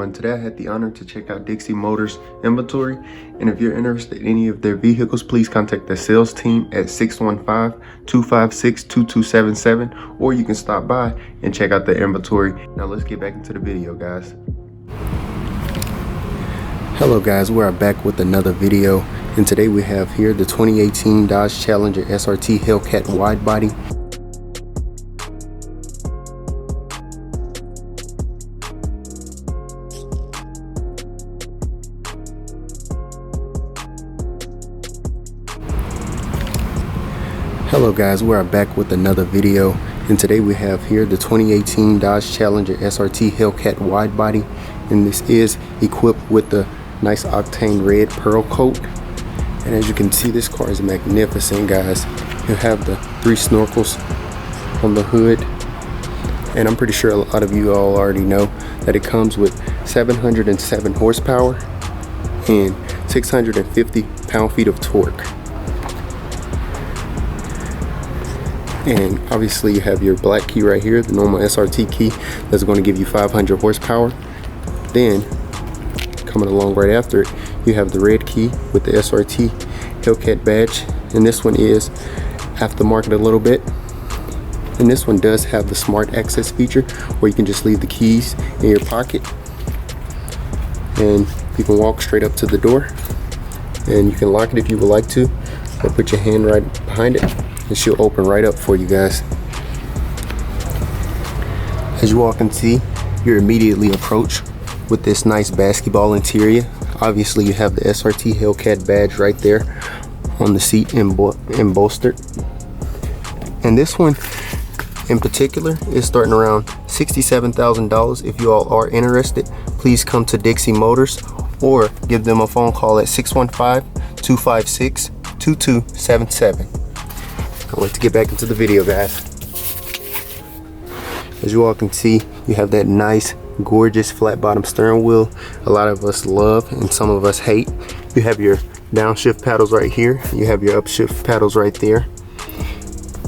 everyone. Today I had the honor to check out Dixie Motors inventory, and if you're interested in any of their vehicles, please contact the sales team at 615-256-2277, or you can stop by and check out the inventory. Now let's get back into the video, guys. Hello guys, we're back with another video, and today we have here the 2018 Dodge Challenger SRT Hellcat Widebody. Hello guys, we're back with another video, and today we have here the 2018 Dodge Challenger SRT Hellcat Widebody, and this is equipped with the nice octane red pearl coat. And as you can see, this car is magnificent, guys. You have the 3 snorkels on the hood, and I'm pretty sure a lot of you all already know that it comes with 707 horsepower and 650 pound-feet of torque. And obviously you have your black key right here, the normal SRT key, that's going to give you 500 horsepower. Then coming along right after it, you have the red key with the SRT Hellcat badge, and this one is aftermarket a little bit. And this one does have the smart access feature where you can just leave the keys in your pocket and you can walk straight up to the door, and you can lock it if you would like to, or put your hand right behind it and she'll open right up for you guys. As you all can see, you're immediately approached with this nice basketball interior. Obviously you have the SRT Hellcat badge right there on the seat embolstered. And this one in particular is starting around $67,000. If you all are interested, please come to Dixie Motors or give them a phone call at 615-256-2277. I'd like to get back into the video, guys. As you all can see, you have that nice gorgeous flat bottom steering wheel a lot of us love and some of us hate. You have your downshift paddles right here, you have your upshift paddles right there,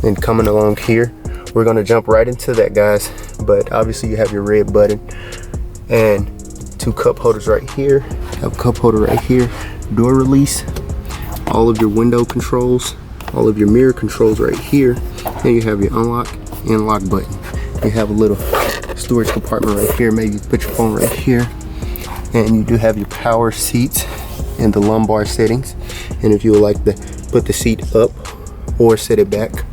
and coming along here, we're going to jump right into that, guys. But obviously you have your red button and 2 cup holders right here, have a cup holder right here, door release, all of your window controls, all of your mirror controls right here, and you have your unlock and lock button. You have a little storage compartment right here, maybe put your phone right here, and you do have your power seats in the lumbar settings, and if you would like to put the seat up or set it back.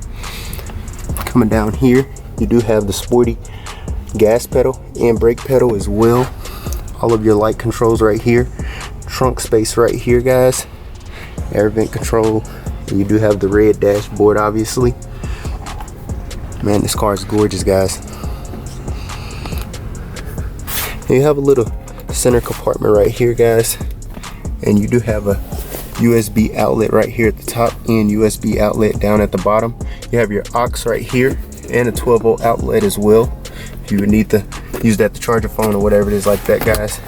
Coming down here, you do have the sporty gas pedal and brake pedal as well, all of your light controls right here, trunk space right here, guys, air vent control. You do have the red dashboard, obviously. Man, this car is gorgeous, guys. And you have a little center compartment right here, guys, and you do have a USB outlet right here at the top and USB outlet down at the bottom. You have your aux right here and a 12-volt outlet as well if you would need to use that to charge your phone or whatever it is like that, guys.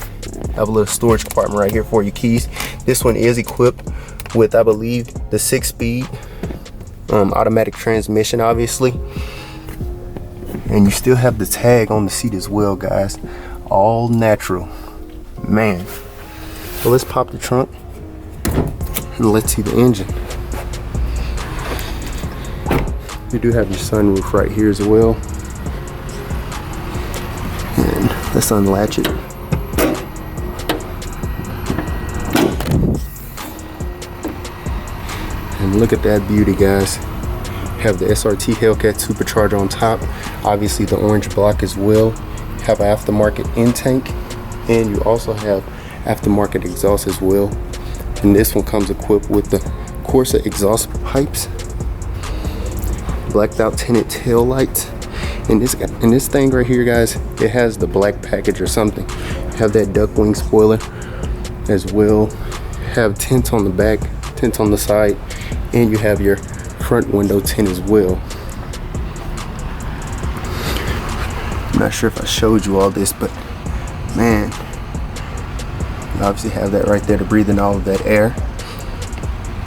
Have a little storage compartment right here for your keys. This one is equipped with, I believe, the 6-speed automatic transmission, obviously, and you still have the tag on the seat as well, guys. All natural, man. So let's pop the trunk and let's see the engine. You do have your sunroof right here as well, and let's unlatch it. And look at that beauty, guys. Have the SRT Hellcat supercharger on top, obviously the orange block as well. Have an aftermarket intake, and you also have aftermarket exhaust as well. And this one comes equipped with the Corsa exhaust pipes, blacked out tinted tail lights, and this thing right here, guys, it has the black package or something. Have that duck wing spoiler as well. Have tint on the back, tint on the side, and you have your front window tint as well. I'm not sure if I showed you all this, but man, you obviously have that right there to breathe in all of that air.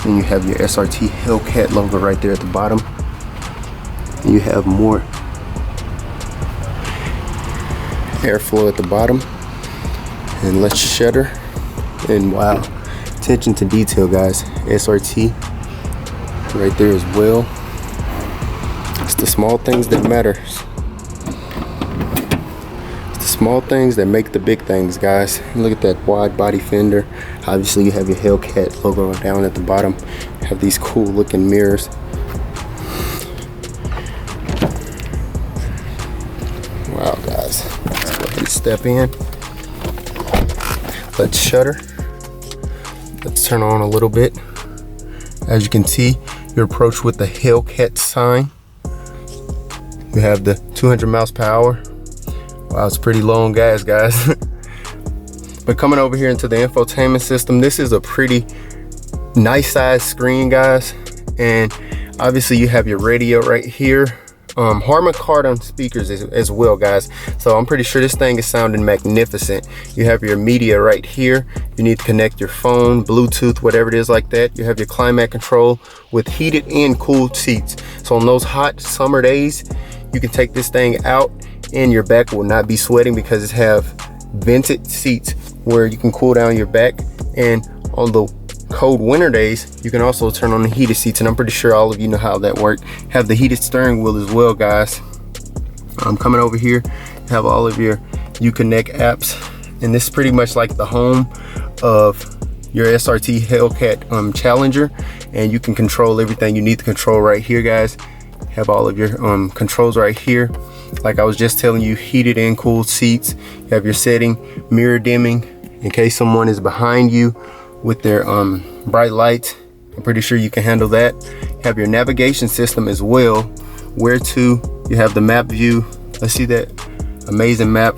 And you have your SRT Hellcat logo right there at the bottom. And you have more airflow at the bottom. And let's shutter. And wow, attention to detail, guys. SRT right there as well. It's the small things that matter. It's the small things that make the big things, guys. Look at that wide body fender. Obviously you have your Hellcat logo down at the bottom. You have these cool looking mirrors. Wow, guys. Let's go ahead and step in. Let's shutter. Let's turn on a little bit. As you can see, your approach with the Hellcat sign. You have the 200 miles per hour. Wow, it's pretty low on gas, guys. But coming over here into the infotainment system, this is a pretty nice size screen, guys. And obviously you have your radio right here. Harman Kardon speakers as well, guys. So I'm pretty sure this thing is sounding magnificent. You have your media right here. You need to connect your phone, Bluetooth, whatever it is like that. You have your climate control with heated and cooled seats. So on those hot summer days, you can take this thing out and your back will not be sweating because it have vented seats where you can cool down your back. And on the cold winter days, you can also turn on the heated seats, and I'm pretty sure all of you know how that works. Have the heated steering wheel as well, guys. Coming over here, you have all of your Uconnect apps, and this is pretty much like the home of your SRT Hellcat Challenger, and you can control everything you need to control right here, guys. Have all of your controls right here. Like I was just telling you, heated and cooled seats. You have your setting, mirror dimming in case someone is behind you with their bright lights. I'm pretty sure you can handle that. You have your navigation system as well. Where to, you have the map view. Let's see that amazing map.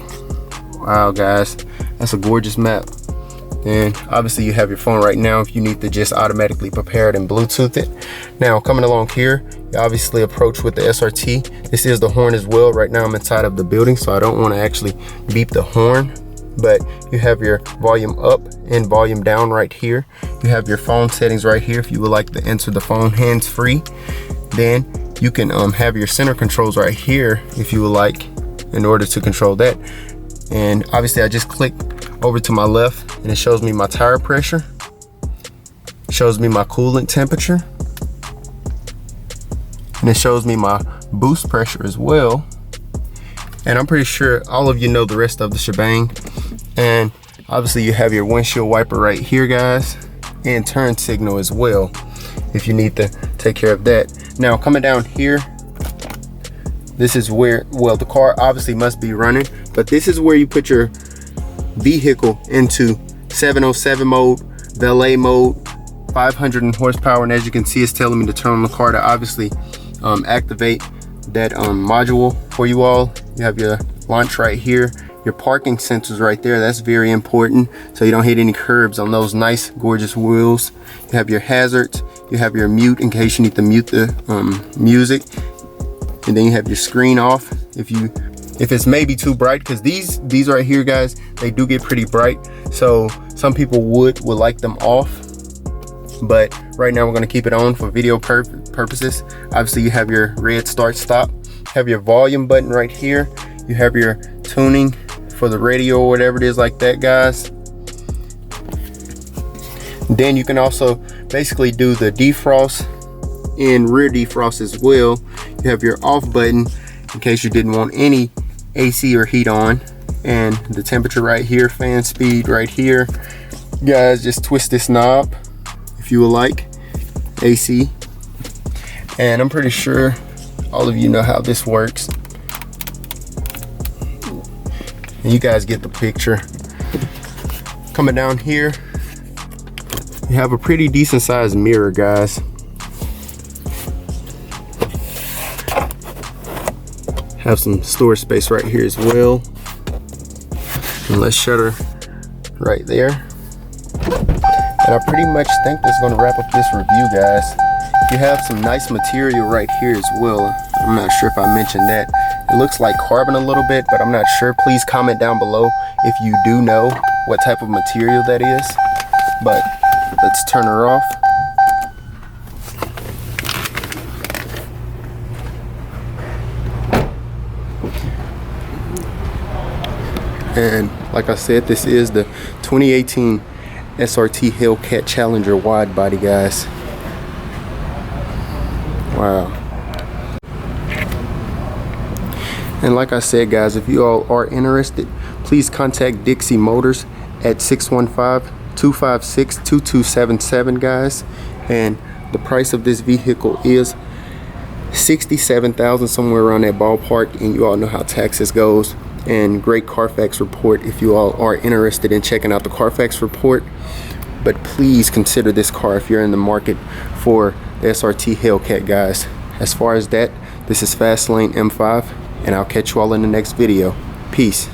Wow, guys, that's a gorgeous map. And obviously you have your phone right now if you need to just automatically prepare it and Bluetooth it. Now coming along here, you obviously approach with the SRT. This is the horn as well. Right now I'm inside of the building, so I don't want to actually beep the horn. But you have your volume up and volume down right here. You have your phone settings right here if you would like to answer the phone hands-free. Then you can have your center controls right here if you would like in order to control that. And obviously I just click over to my left and it shows me my tire pressure, shows me my coolant temperature, and it shows me my boost pressure as well. And I'm pretty sure all of you know the rest of the shebang. And obviously you have your windshield wiper right here, guys, and turn signal as well if you need to take care of that. Now coming down here, this is where, well, the car obviously must be running, but this is where you put your vehicle into 707 mode, valet mode, 500 horsepower. And as you can see, it's telling me to turn on the car to obviously activate that module for you all. You have your launch right here, your parking sensors right there. That's very important, so you don't hit any curbs on those nice gorgeous wheels. You have your hazards, you have your mute in case you need to mute the music, and then you have your screen off if it's maybe too bright, because these right here, guys, they do get pretty bright, so some people would like them off. But right now we're going to keep it on for video purposes. Obviously you have your red start stop, have your volume button right here, you have your tuning for the radio or whatever it is like that, guys. Then you can also basically do the defrost and rear defrost as well. You have your off button in case you didn't want any AC or heat on, and the temperature right here, fan speed right here. Guys, just twist this knob if you would like, AC. And I'm pretty sure all of you know how this works. And you guys get the picture. Coming down here, you have a pretty decent sized mirror, guys. Have some storage space right here as well. And let's shutter right there. And I pretty much think that's going to wrap up this review, guys. You have some nice material right here as well. I'm not sure if I mentioned that. It looks like carbon a little bit, but I'm not sure. Please comment down below if you do know what type of material that is. But let's turn her off. And like I said, this is the 2018 SRT Hellcat Challenger Widebody, guys. Wow. And like I said, guys, if you all are interested, please contact Dixie Motors at 615-256-2277, guys. And the price of this vehicle is $67,000, somewhere around that ballpark, and you all know how taxes goes. And great Carfax report if you all are interested in checking out the Carfax report. But please consider this car if you're in the market for the SRT Hellcat, guys. As far as that, this is Fastlane M5, and I'll catch you all in the next video. Peace.